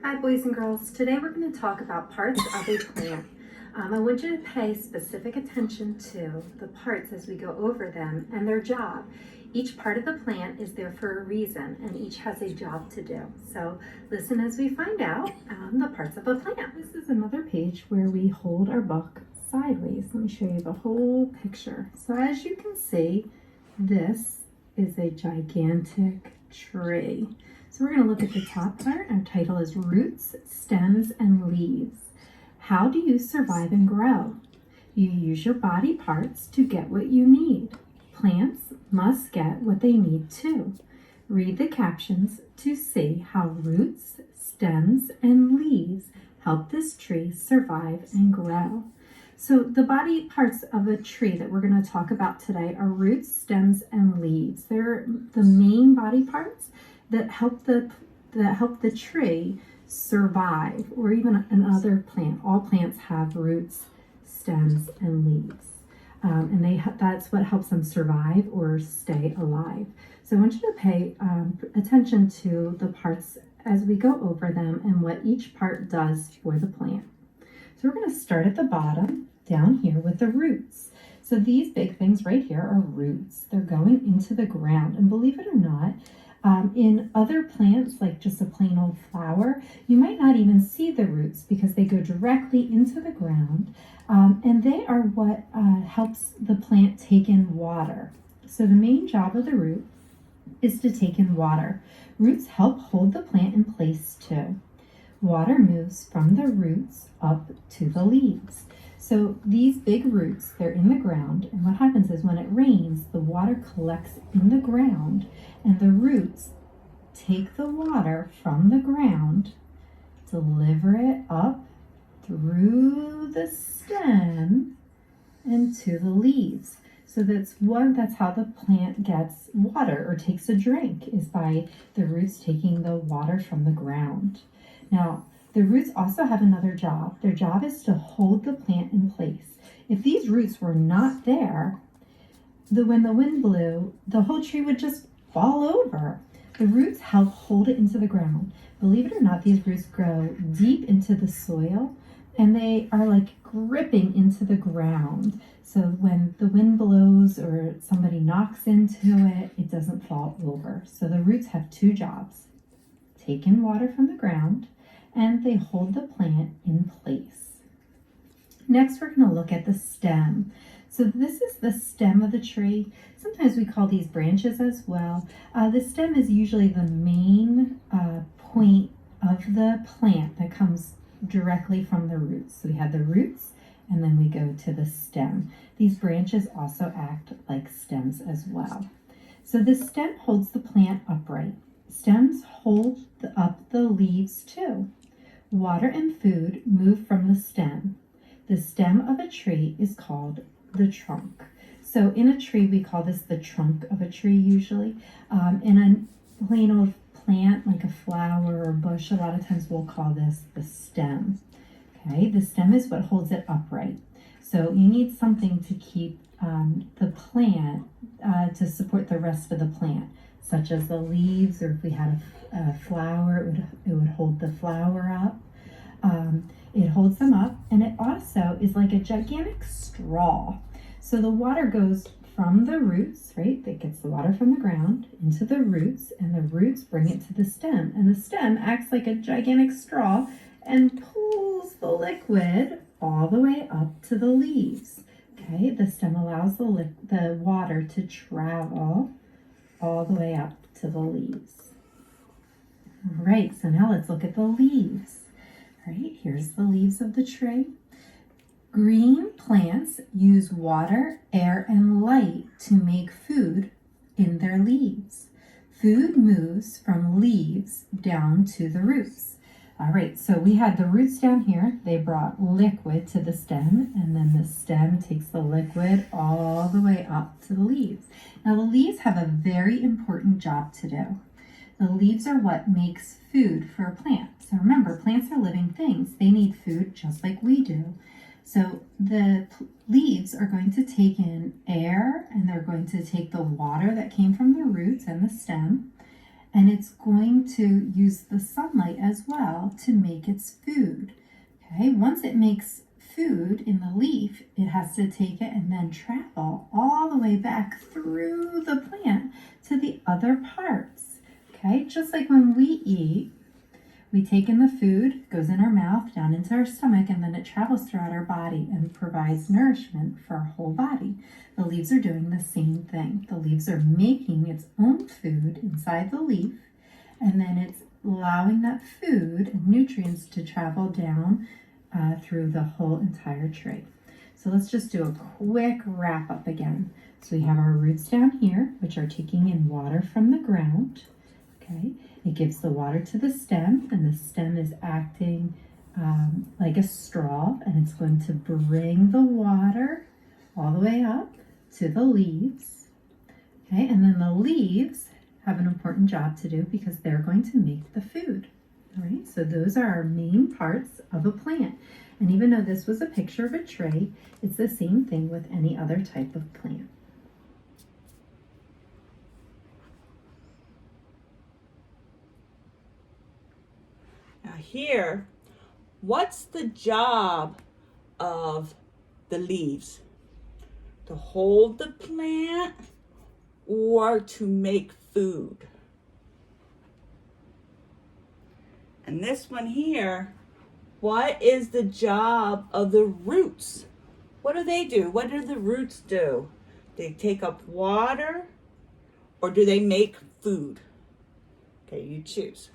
Hi boys and girls, today we're going to talk about parts of a plant. I want you to pay specific attention to the parts as we go over them and their job. Each part of the plant is there for a reason and each has a job to do. So listen as we find out the parts of a plant. This is another page where we hold our book sideways. Let me show you the whole picture. So as you can see, this is a gigantic tree. So we're going to look at the top part. Our title is Roots, Stems, and Leaves. How do you survive and grow? You use your body parts to get what you need. Plants must get what they need too. Read the captions to see how roots, stems, and leaves help this tree survive and grow. So the body parts of a tree that we're going to talk about today are roots, stems, and leaves. They're the main body parts that help the tree survive, or even another plant. All plants have roots, stems, and leaves, and that's what helps them survive or stay alive. So I want you to pay attention to the parts as we go over them and what each part does for the plant. So we're going to start at the bottom down here with the roots. So these big things right here are roots. They're going into the ground, and believe it or not, in other plants, like just a plain old flower, you might not even see the roots because they go directly into the ground, and they are what helps the plant take in water. So the main job of the root is to take in water. Roots help hold the plant in place too. Water moves from the roots up to the leaves. So these big roots, they're in the ground, and what happens is when it rains, the water collects in the ground, and the roots take the water from the ground, deliver it up through the stem and to the leaves. So that's how the plant gets water or takes a drink, is by the roots taking the water from the ground. Now, the roots also have another job. Their job is to hold the plant in place. If these roots were not there, when the wind blew, the whole tree would just fall over. The roots help hold it into the ground. Believe it or not, these roots grow deep into the soil, and they are like gripping into the ground. So when the wind blows or somebody knocks into it, it doesn't fall over. So the roots have two jobs: take in water from the ground, and they hold the plant in place. Next, we're going to look at the stem. So this is the stem of the tree. Sometimes we call these branches as well. The stem is usually the main point of the plant that comes directly from the roots. So we have the roots, and then we go to the stem. These branches also act like stems as well. So the stem holds the plant upright. Stems hold up the leaves too. Water and food move from the stem. The stem of a tree is called the trunk. So in a tree, we call this the trunk of a tree usually. In a plain old plant, like a flower or bush, a lot of times we'll call this the stem. Okay, the stem is what holds it upright. So you need something to keep the plant, to support the rest of the plant, such as the leaves, or if we had a flower, it would hold the flower up. It holds them up, and it also is like a gigantic straw. So the water goes from the roots, right? That gets the water from the ground into the roots, and the roots bring it to the stem, and the stem acts like a gigantic straw and pulls the liquid all the way up to the leaves. Okay, the stem allows the water to travel all the way up to the leaves. All right, so now let's look at the leaves. All right, here's the leaves of the tree. Green plants use water, air, and light to make food in their leaves. Food moves from leaves down to the roots. All right, so we had the roots down here. They brought liquid to the stem, and then the stem takes the liquid all the way up to the leaves. Now, the leaves have a very important job to do. The leaves are what makes food for a plant. So remember, plants are living things. They need food just like we do. So the leaves are going to take in air, and they're going to take the water that came from the roots and the stem, and it's going to use the sunlight as well to make its food. Okay, once it makes food in the leaf, it has to take it and then travel all the way back through the plant to the other parts. Okay, just like when we eat, we take in the food, goes in our mouth, down into our stomach, and then it travels throughout our body and provides nourishment for our whole body. The leaves are doing the same thing. The leaves are making its own food inside the leaf, and then it's allowing that food and nutrients to travel down through the whole entire tree. So let's just do a quick wrap up again. So we have our roots down here, which are taking in water from the ground. Okay, it gives the water to the stem, and the stem is acting like a straw, and it's going to bring the water all the way up to the leaves. Okay, and then the leaves have an important job to do because they're going to make the food. All right, so those are our main parts of a plant. And even though this was a picture of a tree, it's the same thing with any other type of plant. Now here, what's the job of the leaves? To hold the plant or to make food? And this one here, what is the job of the roots? What do they do? What do the roots do? They take up water or do they make food? Okay, you choose.